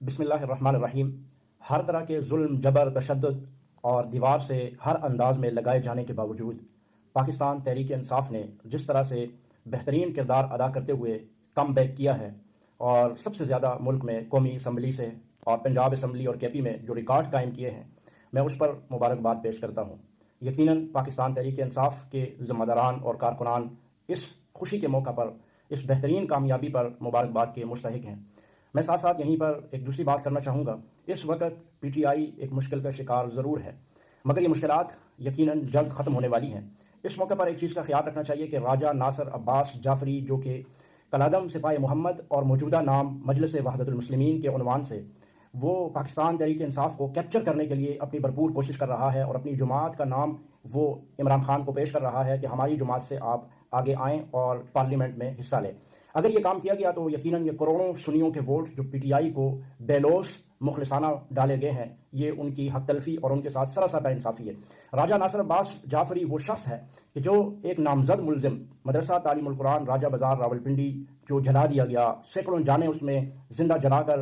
بسم اللہ الرحمن الرحیم۔ ہر طرح کے ظلم، جبر، تشدد اور دیوار سے ہر انداز میں لگائے جانے کے باوجود پاکستان تحریک انصاف نے جس طرح سے بہترین کردار ادا کرتے ہوئے کم بیک کیا ہے اور سب سے زیادہ ملک میں قومی اسمبلی سے اور پنجاب اسمبلی اور کے پی میں جو ریکارڈ قائم کیے ہیں، میں اس پر مبارکباد پیش کرتا ہوں۔ یقیناً پاکستان تحریک انصاف کے ذمہ داران اور کارکنان اس خوشی کے موقع پر اس بہترین کامیابی پر مبارکباد کے مستحق ہیں۔ میں ساتھ ساتھ یہیں پر ایک دوسری بات کرنا چاہوں گا۔ اس وقت پی ٹی آئی ایک مشکل کا شکار ضرور ہے، مگر یہ مشکلات یقیناً جلد ختم ہونے والی ہیں۔ اس موقع پر ایک چیز کا خیال رکھنا چاہیے کہ راجہ ناصر عباس جعفری، جو کہ کالعدم سپاہی محمد اور موجودہ نام مجلس وحدت المسلمین کے عنوان سے وہ پاکستان تحریک انصاف کو کیپچر کرنے کے لیے اپنی بھرپور کوشش کر رہا ہے اور اپنی جماعت کا نام وہ عمران خان کو پیش کر رہا ہے کہ ہماری جماعت سے آپ آگے آئیں اور پارلیمنٹ میں حصہ لیں۔ اگر یہ کام کیا گیا تو یقیناً یہ کروڑوں سنیوں کے ووٹ جو پی ٹی آئی کو بے لوث مخلصانہ ڈالے گئے ہیں، یہ ان کی حق تلفی اور ان کے ساتھ سراسر انصافی ہے۔ راجہ ناصر عباس جعفری وہ شخص ہے کہ جو ایک نامزد ملزم مدرسہ تعلیم القرآن راجہ بازار راولپنڈی جو جلا دیا گیا، سینکڑوں جانیں اس میں زندہ جلا کر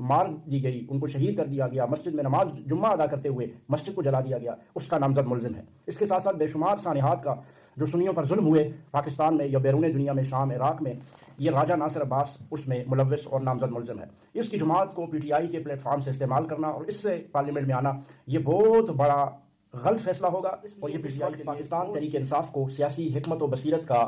مار دی گئی، ان کو شہید کر دیا گیا، مسجد میں نماز جمعہ ادا کرتے ہوئے مسجد کو جلا دیا گیا، اس کا نامزد ملزم ہے۔ اس کے ساتھ ساتھ بے شمار سانحات کا جو سنیوں پر ظلم ہوئے پاکستان میں یا بیرون دنیا میں، شام، عراق میں، یہ راجہ ناصر عباس اس میں ملوث اور نامزد ملزم ہے۔ اس کی جماعت کو پی ٹی آئی کے پلیٹ فارم سے استعمال کرنا اور اس سے پارلیمنٹ میں آنا، یہ بہت بڑا غلط فیصلہ ہوگا، اور یہ P T I Pakistan Tehreek Insaf کو سیاسی حکمت و بصیرت کا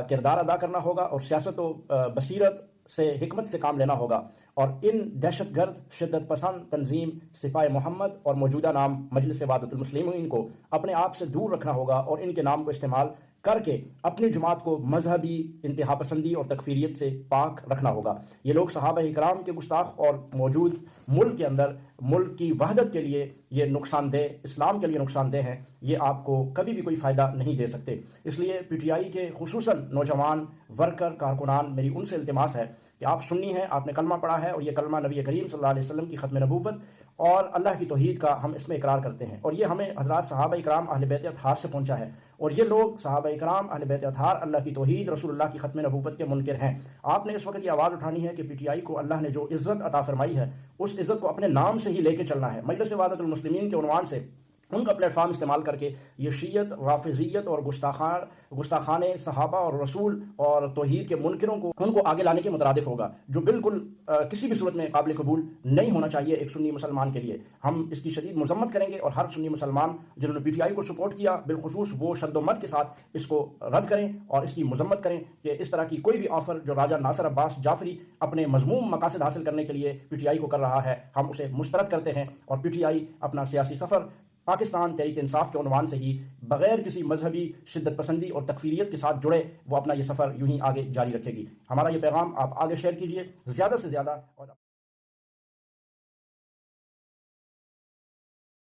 کردار ادا کرنا ہوگا اور سیاست و بصیرت سے، حکمت سے کام لینا ہوگا، اور ان دہشت گرد شدت پسند تنظیم سپاہی محمد اور موجودہ نام مجلس وحدت المسلمین کو اپنے آپ سے دور رکھنا ہوگا اور ان کے نام کو استعمال کر کے اپنی جماعت کو مذہبی انتہا پسندی اور تکفیریت سے پاک رکھنا ہوگا۔ یہ لوگ صحابہ اکرام کے گستاخ اور موجود ملک کے اندر ملک کی وحدت کے لیے یہ نقصان دہ، اسلام کے لیے نقصان دہ ہیں، یہ آپ کو کبھی بھی کوئی فائدہ نہیں دے سکتے۔ اس لیے پی ٹی آئی کے خصوصاً نوجوان ورکر کارکنان، میری ان سے التماس ہے کہ آپ سنی ہیں، آپ نے کلمہ پڑھا ہے، اور یہ کلمہ نبی کریم صلی اللہ علیہ وسلم کی ختم نبوت اور اللہ کی توحید کا ہم اس میں اقرار کرتے ہیں، اور یہ ہمیں حضرات صحابہ اکرام اہل بیت اطہار سے پہنچا ہے، اور یہ لوگ صحابہ اکرام اہل بیت اطہار اللہ کی توحید، رسول اللہ کی ختم نبوت کے منکر ہیں۔ آپ نے اس وقت یہ آواز اٹھانی ہے کہ پی ٹی آئی کو اللہ نے جو عزت عطا فرمائی ہے، اس عزت کو اپنے نام سے ہی لے کے چلنا ہے۔ مجلس وحدت المسلمین کے عنوان سے ان کا پلیٹ فارم استعمال کر کے یہ شیعت، رافضیت اور گستاخان صحابہ اور رسول اور توحید کے منکروں کو ان کو آگے لانے کے مترادف ہوگا، جو بالکل کسی بھی صورت میں قابل قبول نہیں ہونا چاہیے ایک سنی مسلمان کے لیے۔ ہم اس کی شدید مذمت کریں گے، اور ہر سنی مسلمان جنہوں نے پی ٹی آئی کو سپورٹ کیا، بالخصوص وہ شد و مت کے ساتھ اس کو رد کریں اور اس کی مذمت کریں کہ اس طرح کی کوئی بھی آفر جو راجہ ناصر عباس جعفری اپنے مذموم مقاصد حاصل کرنے کے لیے پی ٹی آئی کو کر رہا ہے، ہم اسے مسترد کرتے ہیں، اور پی ٹی آئی اپنا سیاسی سفر پاکستان تحریک انصاف کے عنوان سے ہی بغیر کسی مذہبی شدت پسندی اور تکفیریت کے ساتھ جڑے وہ اپنا یہ سفر یوں ہی آگے جاری رکھے گی۔ ہمارا یہ پیغام آپ آگے شیئر کیجئے زیادہ سے زیادہ، اور